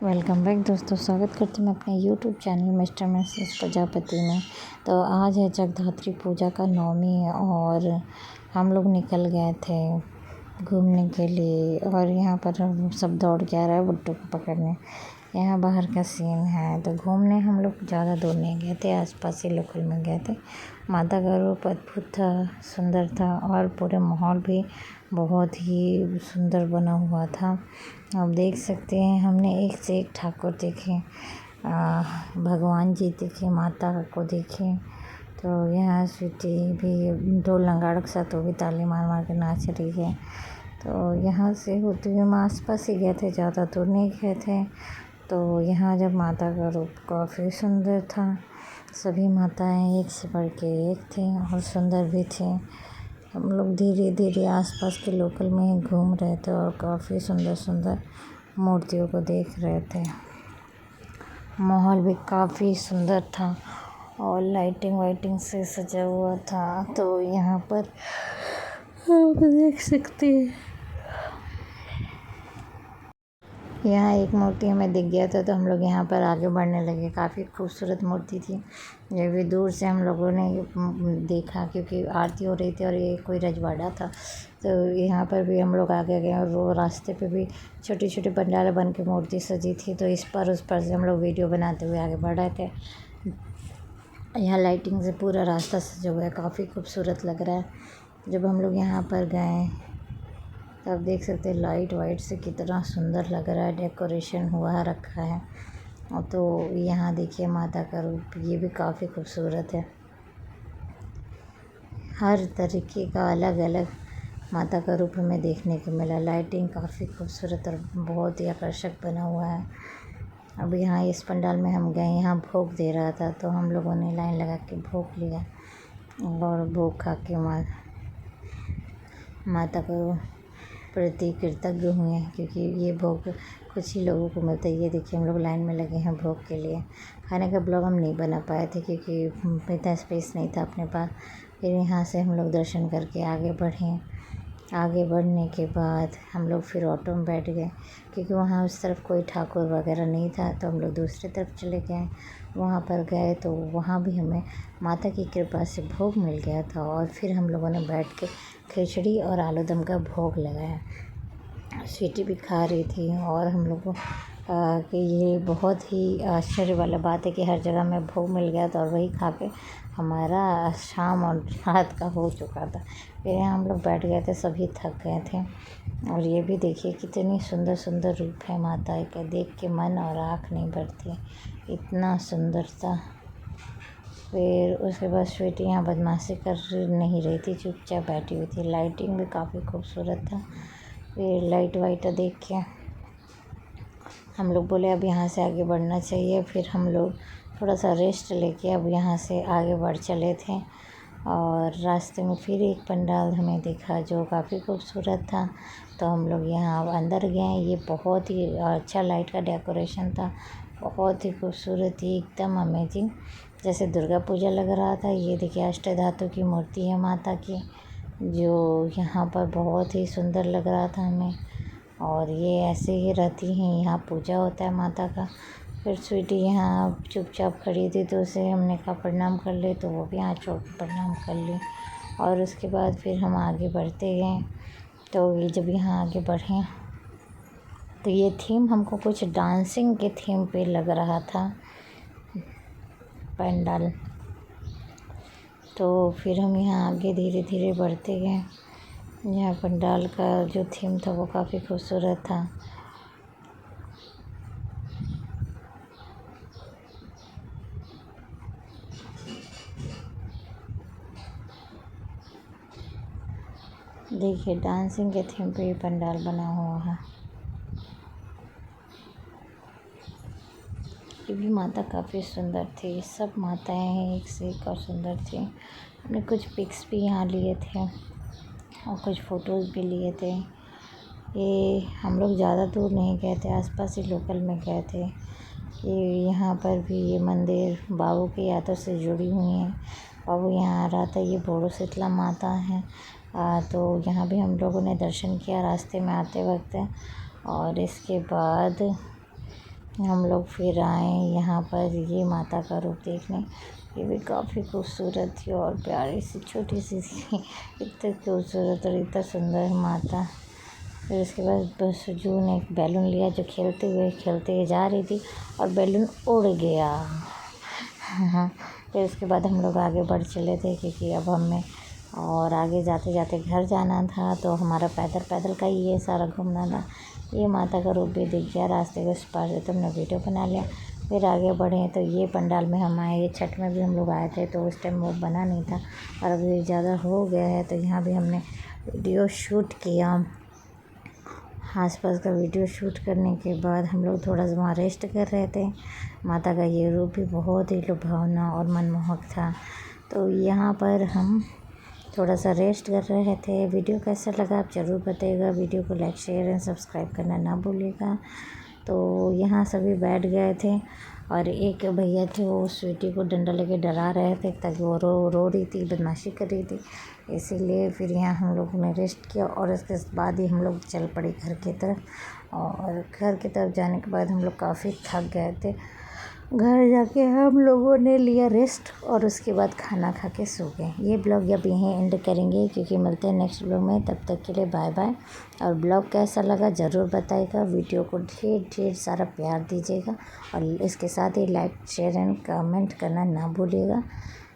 Welcome back दोस्तों, स्वागत करती हूँ मैं अपने YouTube channel mister Mrs Prajapati में। तो आज है जगधात्री पूजा का नवमी और हम लोग निकल गए थे घूमने के लिए और यहाँ पर सब दौड़ के आ रहा है बुट्टू को पकड़ने। यहाँ बाहर का सीन है। तो घूमने हम लोग ज़्यादा दूर नहीं गए थे, आसपास ही लोकल में गए थे। माता का रूप अद्भुत था, सुंदर था और पूरे माहौल भी बहुत ही सुंदर बना हुआ था। आप देख सकते हैं, हमने एक से एक ठाकुर देखे, भगवान जी देखे, माता को देखे। तो यहाँ स्वीटी भी ढोल नगाड़ों के साथ वो भी ताली मार मार के नाच रही है। तो यहाँ से होते हुए हम आसपास ही गए थे, ज़्यादा दूर नहीं गए थे। तो यहाँ जब माता का रूप काफ़ी सुंदर था, सभी माताएं एक से बढ़ के एक थी और सुंदर भी थी। हम लोग धीरे धीरे आसपास के लोकल में ही घूम रहे थे और काफ़ी सुंदर सुंदर मूर्तियों को देख रहे थे। माहौल भी काफ़ी सुंदर था और लाइटिंग वाइटिंग से सजा हुआ था। तो यहाँ पर आप देख सकते हैं, यहाँ एक मूर्ति हमें दिख गया था तो हम लोग यहाँ पर आगे बढ़ने लगे। काफ़ी खूबसूरत मूर्ति थी। ये भी दूर से हम लोगों ने देखा क्योंकि आरती हो रही थी और ये कोई रजवाड़ा था। तो यहाँ पर भी हम लोग आगे गए और वो रास्ते पे भी छोटी छोटी पंडाल बन के मूर्ति सजी थी। तो इस पर उस पर से हम लोग वीडियो बनाते हुए आगे बढ़ रहे थे। यहाँ लाइटिंग से पूरा रास्ता सजा हुआ है, काफ़ी खूबसूरत लग रहा है। जब हम लोग यहाँ पर गए तो आप देख सकते हैं लाइट वाइट से कितना सुंदर लग रहा है, डेकोरेशन हुआ रखा है। और तो यहाँ देखिए माता का रूप, ये भी काफ़ी खूबसूरत है। हर तरीके का अलग अलग माता का रूप हमें देखने को मिला। लाइटिंग काफ़ी खूबसूरत और बहुत ही आकर्षक बना हुआ है। अब यहाँ इस पंडाल में हम गए, यहाँ भोग दे रहा था तो हम लोगों ने लाइन लगा के भोग लिया और भोग खा के माता को प्रति कृतज्ञ हुए क्योंकि ये भोग कुछ ही लोगों को मिलता है। ये देखिए हम लोग लाइन में लगे हैं भोग के लिए। खाने का ब्लॉग हम नहीं बना पाए थे क्योंकि इतना स्पेस नहीं था अपने पास। फिर यहाँ से हम लोग दर्शन करके आगे बढ़े। आगे बढ़ने के बाद हम लोग फिर ऑटो में बैठ गए क्योंकि वहाँ उस तरफ कोई ठाकुर वगैरह नहीं था। तो हम लोग दूसरी तरफ चले गए। वहाँ पर गए तो वहाँ भी हमें माता की कृपा से भोग मिल गया था और फिर हम लोगों ने बैठ के खिचड़ी और आलू दम का भोग लगाया। स्वीटी भी खा रही थी और हम लोग को कि ये बहुत ही आश्चर्य वाला बात है कि हर जगह में भोग मिल गया था और वही खा के हमारा शाम और रात का हो चुका था। फिर यहाँ हम लोग बैठ गए थे, सभी थक गए थे। और ये भी देखिए कितनी सुंदर सुंदर रूप है माता का, देख के मन और आँख नहीं भरती, इतना सुंदर था। फिर उसके बाद स्वीटी यहाँ बदमाशी कर नहीं रही थी, चुपचाप बैठी हुई थी। लाइटिंग भी काफ़ी खूबसूरत था। फिर लाइट वाइट देख के हम लोग बोले अब यहाँ से आगे बढ़ना चाहिए। फिर हम लोग थोड़ा सा रेस्ट लेके अब यहाँ से आगे बढ़ चले थे और रास्ते में फिर एक पंडाल हमें दिखा जो काफ़ी खूबसूरत था। तो हम लोग यहाँ अंदर गए। ये बहुत ही अच्छा लाइट का डेकोरेशन था, बहुत ही खूबसूरत ही, एकदम अमेजिंग, जैसे दुर्गा पूजा लग रहा था। ये देखिए अष्टधातु की मूर्ति है माता की, जो यहाँ पर बहुत ही सुंदर लग रहा था हमें। और ये ऐसे ही रहती हैं, यहाँ पूजा होता है माता का। फिर स्वीटी यहाँ चुपचाप खड़ी थी तो उसे हमने कहा प्रणाम कर ले, तो वो भी हाथ छोड़ के प्रणाम कर ली। और उसके बाद फिर हम आगे बढ़ते गए। तो ये जब यहाँ आगे बढ़े तो ये थीम हमको कुछ डांसिंग के थीम पे लग रहा था पंडाल। तो फिर हम यहाँ आगे धीरे धीरे बढ़ते गए। यहाँ पंडाल का जो थीम था वो काफ़ी खूबसूरत था। देखिए डांसिंग के थीम पे ये पंडाल बना हुआ है। ये भी माता काफ़ी सुंदर थी, सब माताएं एक से एक और सुंदर थी। हमने कुछ पिक्स भी यहाँ लिए थे और कुछ फ़ोटोज़ भी लिए थे। ये हम लोग ज़्यादा दूर नहीं गए थे, आसपास ही लोकल में गए थे। ये यहाँ पर भी ये मंदिर बाबू की यादों से जुड़ी हुई है। बाबू यहाँ आ रहा था। ये बोड़ो शीतला माता है। तो यहाँ भी हम लोगों ने दर्शन किया रास्ते में आते वक्त। और इसके बाद हम लोग फिर आए यहाँ पर ये माता का रूप देखने। ये भी काफ़ी खूबसूरत थी और प्यारी सी छोटी सी थी। इतनी खूबसूरत और इतना सुंदर माता। फिर उसके बाद बस जू ने एक बैलून लिया जो खेलते हुए जा रही थी और बैलून उड़ गया। हाँ, फिर उसके बाद हम लोग आगे बढ़ चले थे क्योंकि अब हमें और आगे जाते जाते घर जाना था, तो हमारा पैदल का ही ये सारा घूमना था। ये माता का रूप भी दिख गया रास्ते के उस पार से, तो हमने वीडियो बना लिया। फिर आगे बढ़े तो ये पंडाल में हम आए। ये छठ में भी हम लोग आए थे, तो उस टाइम वो बना नहीं था और अभी ज़्यादा हो गया है, तो यहाँ भी हमने वीडियो शूट किया। आसपास का वीडियो शूट करने के बाद हम लोग थोड़ा सा वहाँ रेस्ट कर रहे थे। माता का ये रूप भी बहुत ही लुभावना और मनमोहक था, तो यहाँ पर हम थोड़ा सा रेस्ट कर रहे थे। वीडियो कैसा लगा आप ज़रूर बताइएगा। वीडियो को लाइक शेयर एंड सब्सक्राइब करना ना भूलिएगा। तो यहाँ सभी बैठ गए थे और एक भैया थे, वो स्वीटी को डंडा लेके डरा रहे थे ताकि वो रो रही थी, बदमाशी कर रही थी। इसीलिए फिर यहाँ हम लोगों ने रेस्ट किया और इसके बाद ही हम लोग चल पड़े घर की तरफ। और घर की तरफ जाने के बाद हम लोग काफ़ी थक गए थे। घर जाके हम लोगों ने लिया रेस्ट और उसके बाद खाना खा के सो गए। ये ब्लॉग अब यहीं एंड करेंगे क्योंकि मिलते हैं नेक्स्ट ब्लॉग में। तब तक के लिए बाय बाय। और ब्लॉग कैसा लगा ज़रूर बताइएगा। वीडियो को ढेर सारा प्यार दीजिएगा और इसके साथ ही लाइक शेयर एंड कमेंट करना ना भूलिएगा।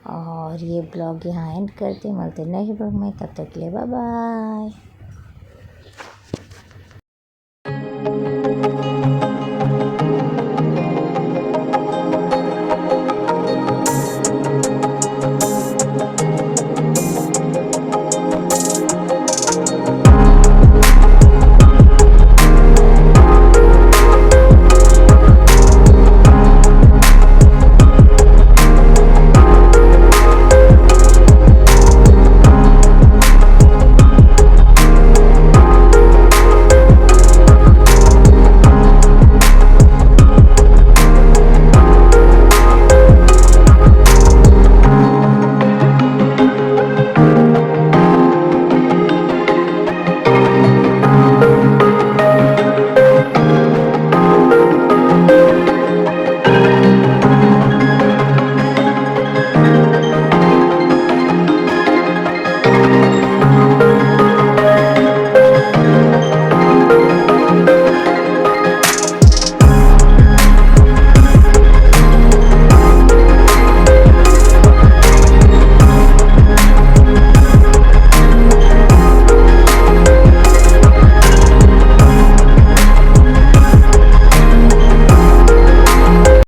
और ये ब्लॉग यहाँ एंड करते, मिलते हैं नेक्स्ट ब्लॉग में। तब तक के लिए बाय बाय।